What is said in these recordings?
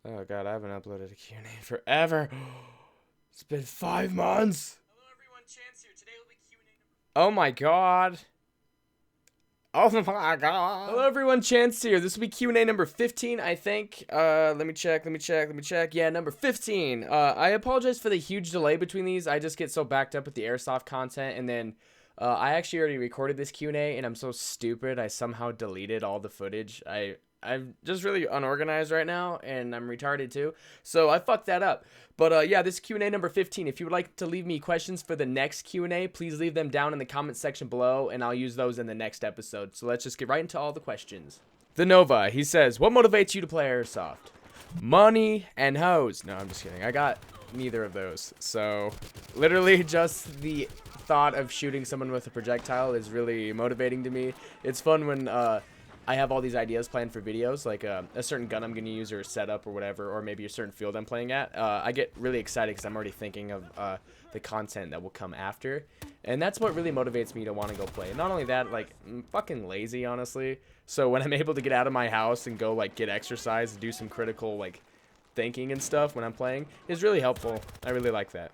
Oh god, I haven't uploaded a Q&A in forever. It's been 5 months. Hello everyone, Chance here. Today will be Q&A Oh my god. Oh my god. Hello everyone, Chance here. This will be Q&A number 15, I think. Let me check. Yeah, number 15. I apologize for the huge delay between these. I just get so backed up with the Airsoft content, and then I actually already recorded this Q&A, and I'm so stupid I somehow deleted all the footage. I'm just really unorganized right now, and I'm retarded too, so I fucked that up. But yeah, this is Q&A number 15. If you would like to leave me questions for the next Q&A, please leave them down in the comment section below, and I'll use those in the next episode. So let's just get right into all the questions. The Nova, he says, what motivates you to play Airsoft? Money and hoes. No, I'm just kidding. I got neither of those. So literally just the thought of shooting someone with a projectile is really motivating to me. It's fun when I have all these ideas planned for videos, like a certain gun I'm going to use or a setup or whatever, or maybe a certain field I'm playing at. I get really excited because I'm already thinking of the content that will come after. And that's what really motivates me to want to go play. Not only that, like, I'm fucking lazy, honestly. So when I'm able to get out of my house and go, like, get exercise and do some critical, like, thinking and stuff when I'm playing is really helpful. I really like that.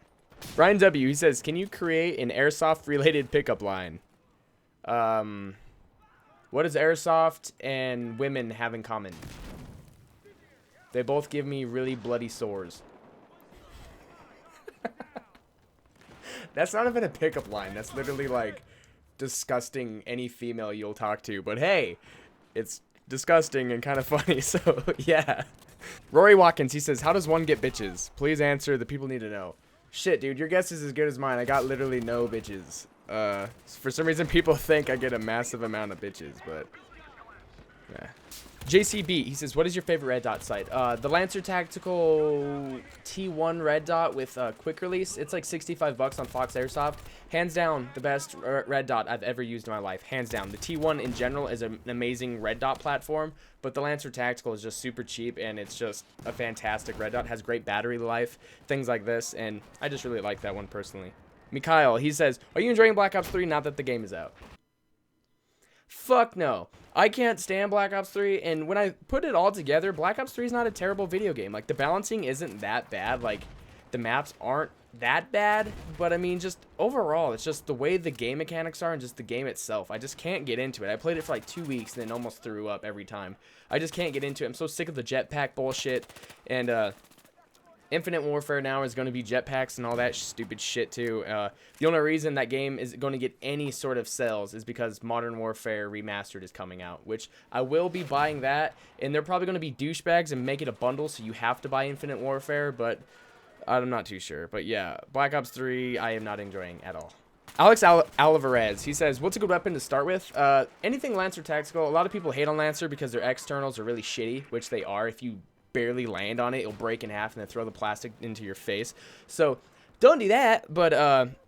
Brian W., he says, can you create an Airsoft-related pickup line? What does Airsoft and women have in common? They both give me really bloody sores. That's not even a pickup line. That's literally like disgusting any female you'll talk to. But hey, it's disgusting and kind of funny. So yeah. Rory Watkins, he says, how does one get bitches? Please answer. The people need to know. Shit, dude, your guess is as good as mine. I got literally no bitches. For some reason, people think I get a massive amount of bitches, but yeah. JCB, he says, what is your favorite red dot sight? The Lancer Tactical T1 red dot with quick release. It's like 65 bucks on Fox Airsoft. Hands down, the best red dot I've ever used in my life. Hands down. The T1 in general is an amazing red dot platform, but the Lancer Tactical is just super cheap, and it's just a fantastic red dot. Has great battery life, things like this, and I just really like that one personally. Mikhail, he says, are you enjoying Black Ops 3 now that the game is out? Fuck no. I can't stand Black Ops 3, and when I put it all together, Black Ops 3 is not a terrible video game. Like, the balancing isn't that bad. Like, the maps aren't that bad, but I mean, just overall, it's just the way the game mechanics are and just the game itself. I just can't get into it. I played it for like 2 weeks and then almost threw up every time. I just can't get into it. I'm so sick of the jetpack bullshit, and Infinite Warfare now is going to be jetpacks and all that stupid shit too. The only reason that game is going to get any sort of sales is because Modern Warfare Remastered is coming out, which I will be buying that, and they're probably going to be douchebags and make it a bundle so you have to buy Infinite Warfare, but I'm not too sure. But yeah, Black Ops 3 I am not enjoying at all. Alex Alvarez, he says, what's a good weapon to start with? Anything Lancer Tactical. A lot of people hate on Lancer because their externals are really shitty, which they are. If you barely land on it, it'll break in half and then throw the plastic into your face. So don't do that. But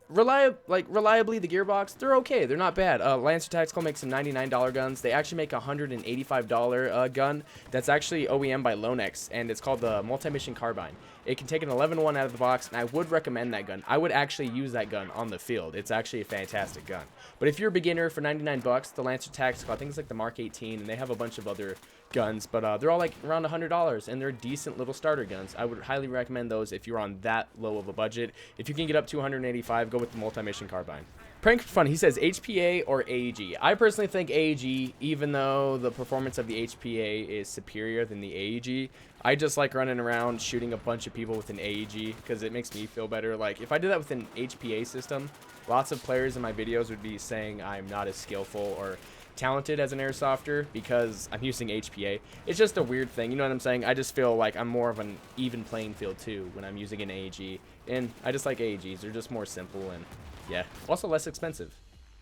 reliably, the gearbox, they're okay. They're not bad. Lancer Tactical makes some $99 guns. They actually make a $185 gun that's actually OEM by Lonex, and it's called the Multi-Mission Carbine. It can take an 11-1 out of the box, and I would recommend that gun. I would actually use that gun on the field. It's actually a fantastic gun. But if you're a beginner, for 99 bucks, the Lancer Tactical, I think it's like the Mark 18, and they have a bunch of other guns, but they're all like around $100, and they're decent little starter guns. I would highly recommend those if you're on that low of a budget. If you can get up to 185, go with the Multi-Mission Carbine. Prank for Fun, he says HPA or AEG. I personally think AEG, even though the performance of the HPA is superior than the AEG. I just like running around shooting a bunch of people with an AEG because it makes me feel better. Like, if I did that with an HPA system, lots of players in my videos would be saying I'm not as skillful or talented as an airsofter because I'm using HPA. It's just a weird thing, you know what I'm saying? I just feel like I'm more of an even playing field too when I'm using an AEG, and I just like AEGs. They're just more simple and yeah, also less expensive.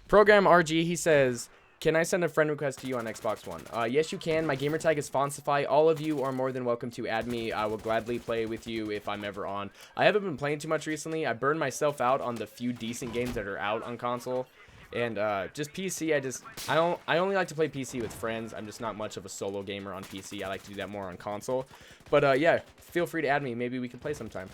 Program RG, he says, can I send a friend request to you on Xbox One? Yes, you can. My gamer tag is Faunceify. All of you are more than welcome to add me. I will gladly play with you if I'm ever on. I haven't been playing too much recently. I burned myself out on the few decent games that are out on console. And just PC, I only like to play PC with friends. I'm just not much of a solo gamer on PC. I like to do that more on console. But yeah, feel free to add me. Maybe we can play sometime.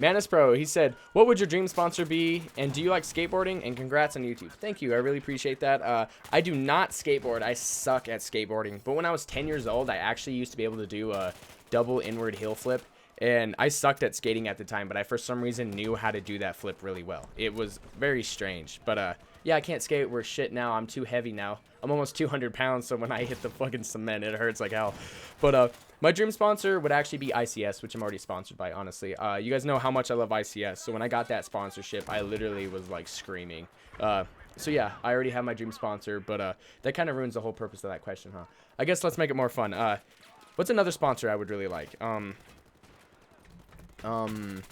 Manus Pro, he said, what would your dream sponsor be? And do you like skateboarding? And congrats on YouTube. Thank you. I really appreciate that. I do not skateboard. I suck at skateboarding. But when I was 10 years old, I actually used to be able to do a double inward heel flip. And I sucked at skating at the time, but I, for some reason, knew how to do that flip really well. It was very strange. But, yeah, I can't skate. We're shit now. I'm too heavy now. I'm almost 200 pounds, so when I hit the fucking cement, it hurts like hell. But, my dream sponsor would actually be ICS, which I'm already sponsored by, honestly. You guys know how much I love ICS, so when I got that sponsorship, I literally was, like, screaming. So, yeah, I already have my dream sponsor, but that kind of ruins the whole purpose of that question, huh? I guess let's make it more fun. What's another sponsor I would really like? What do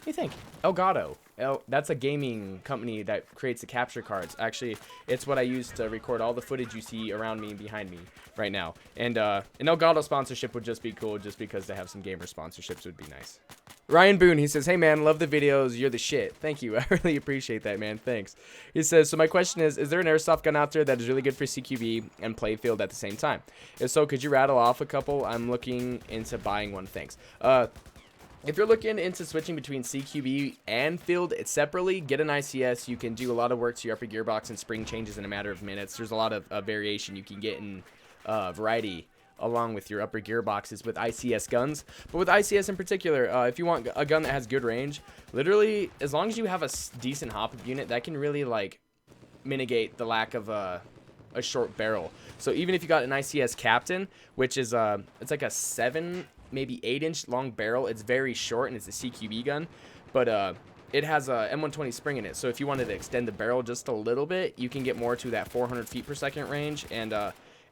you think? Elgato. That's a gaming company that creates the capture cards. Actually, it's what I use to record all the footage you see around me and behind me right now. And an Elgato sponsorship would just be cool, just because to have some gamer sponsorships would be nice. Ryan Boone, he says, hey man, love the videos, you're the shit. Thank you, I really appreciate that, man, thanks. He says, so my question is there an airsoft gun out there that is really good for CQB and playfield at the same time? If so, could you rattle off a couple? I'm looking into buying one, thanks. If you're looking into switching between CQB and field separately, get an ICS. You can do a lot of work to your upper gearbox and spring changes in a matter of minutes. There's a lot of variation you can get in variety along with your upper gearboxes with ICS guns. But with ICS in particular, if you want a gun that has good range, literally, as long as you have a decent hop-up unit, that can really, like, mitigate the lack of a short barrel. So even if you got an ICS Captain, which is, it's like a 7... maybe 8-inch long barrel, it's very short and it's a CQB gun, but it has a M120 spring in it, so if you wanted to extend the barrel just a little bit, you can get more to that 400 feet per second range, and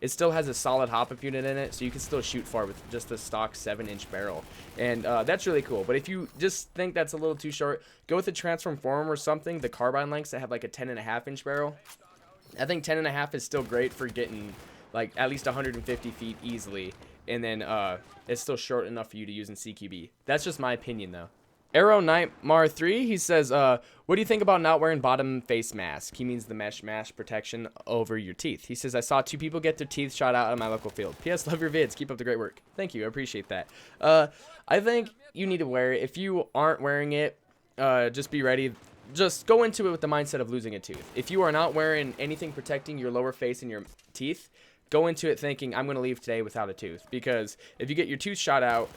it still has a solid hop-up unit in it, so you can still shoot far with just the stock 7-inch barrel, and that's really cool. But if you just think that's a little too short, go with the Transform Forum or something, the carbine lengths that have like a 10.5-inch barrel. I think 10.5 is still great for getting like at least 150 feet easily, and then it's still short enough for you to use in CQB. That's just my opinion, though. Arrow Nightmare 3, he says, what do you think about not wearing bottom face mask? He means the mesh mask protection over your teeth. He says, I saw 2 people get their teeth shot out in my local field. P.S. Love your vids. Keep up the great work. Thank you. I appreciate that. I think you need to wear it. If you aren't wearing it, just be ready. Just go into it with the mindset of losing a tooth. If you are not wearing anything protecting your lower face and your teeth, go into it thinking, I'm going to leave today without a tooth. Because if you get your tooth shot out,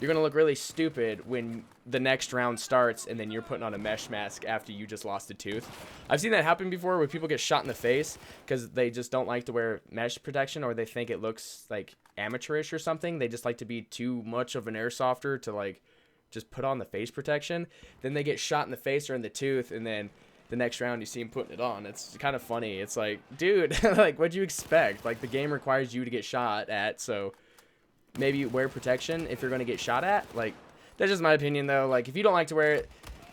you're going to look really stupid when the next round starts and then you're putting on a mesh mask after you just lost a tooth. I've seen that happen before where people get shot in the face because they just don't like to wear mesh protection, or they think it looks like amateurish or something. They just like to be too much of an airsofter to like just put on the face protection. Then they get shot in the face or in the tooth, and then the next round you see him putting it on. It's kind of funny. It's like, dude, like, what'd you expect? Like, the game requires you to get shot at, so maybe wear protection if you're going to get shot at. Like, that's just my opinion, though. Like, if you don't like to wear it,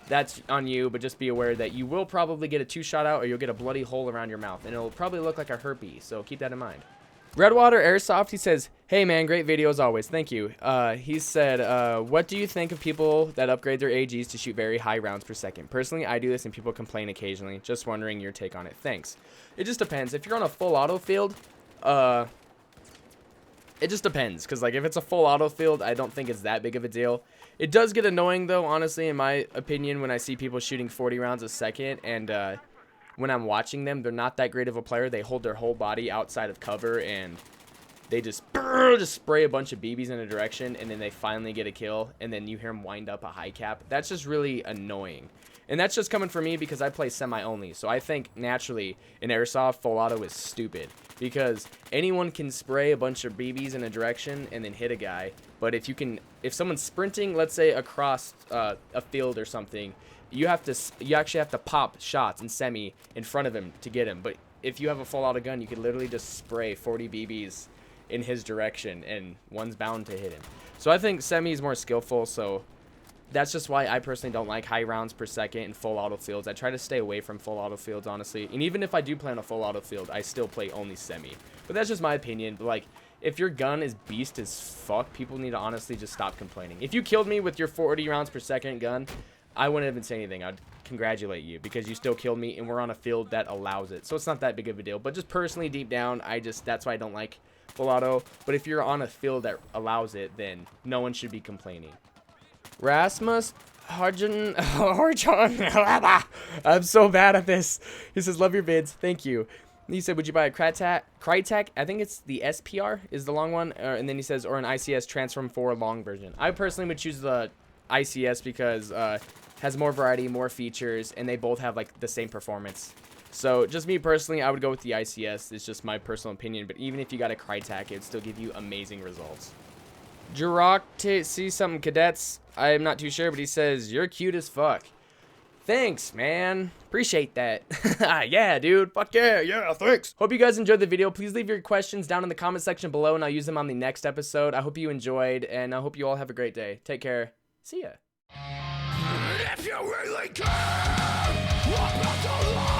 that's on you, but just be aware that you will probably get a tooth shot out, or you'll get a bloody hole around your mouth, and it'll probably look like a herpes, so keep that in mind. Redwater Airsoft, he says, hey man, great video as always, thank you. He said, what do you think of people that upgrade their AEGs to shoot very high rounds per second? Personally, I do this and people complain occasionally. Just wondering your take on it, thanks. It just depends. If you're on a full auto field, it just depends, because like if it's a full auto field, I don't think it's that big of a deal. It does get annoying though, honestly, in my opinion, when I see people shooting 40 rounds a second, and when I'm watching them, they're not that great of a player. They hold their whole body outside of cover, and they just spray a bunch of BBs in a direction, and then they finally get a kill, and then you hear them wind up a high cap. That's just really annoying. And that's just coming from me because I play semi-only. So I think, naturally, in Airsoft, full auto is stupid. Because anyone can spray a bunch of BBs in a direction and then hit a guy. But if someone's sprinting, let's say, across a field or something, you actually have to pop shots in semi in front of him to get him. But if you have a full auto gun, you could literally just spray 40 BBs in his direction, and one's bound to hit him. So I think semi is more skillful, so that's just why I personally don't like high rounds per second in full auto fields. I try to stay away from full auto fields, honestly. And even if I do play on a full auto field, I still play only semi. But that's just my opinion. But like, if your gun is beast as fuck, people need to honestly just stop complaining. If you killed me with your 40 rounds per second gun, I wouldn't even say anything. I'd congratulate you because you still killed me, and we're on a field that allows it. So it's not that big of a deal. But just personally, deep down, that's why I don't like full auto. But if you're on a field that allows it, then no one should be complaining. Rasmus Harjon. I'm so bad at this. He says, love your vids. Thank you. He said, would you buy a Crytek? I think it's the SPR is the long one. And then he says, or an ICS Transform 4 long version. I personally would choose the ICS because has more variety, more features, and they both have like the same performance. So just me personally, I would go with the ICS. It's just my personal opinion. But even if you got a Crytek, it would still give you amazing results. Jirok see something cadets. I'm not too sure, but he says, you're cute as fuck. Thanks, man. Appreciate that. Yeah, dude. Fuck yeah. Yeah, thanks. Hope you guys enjoyed the video. Please leave your questions down in the comment section below, and I'll use them on the next episode. I hope you enjoyed, and I hope you all have a great day. Take care. See ya. If you really care about the life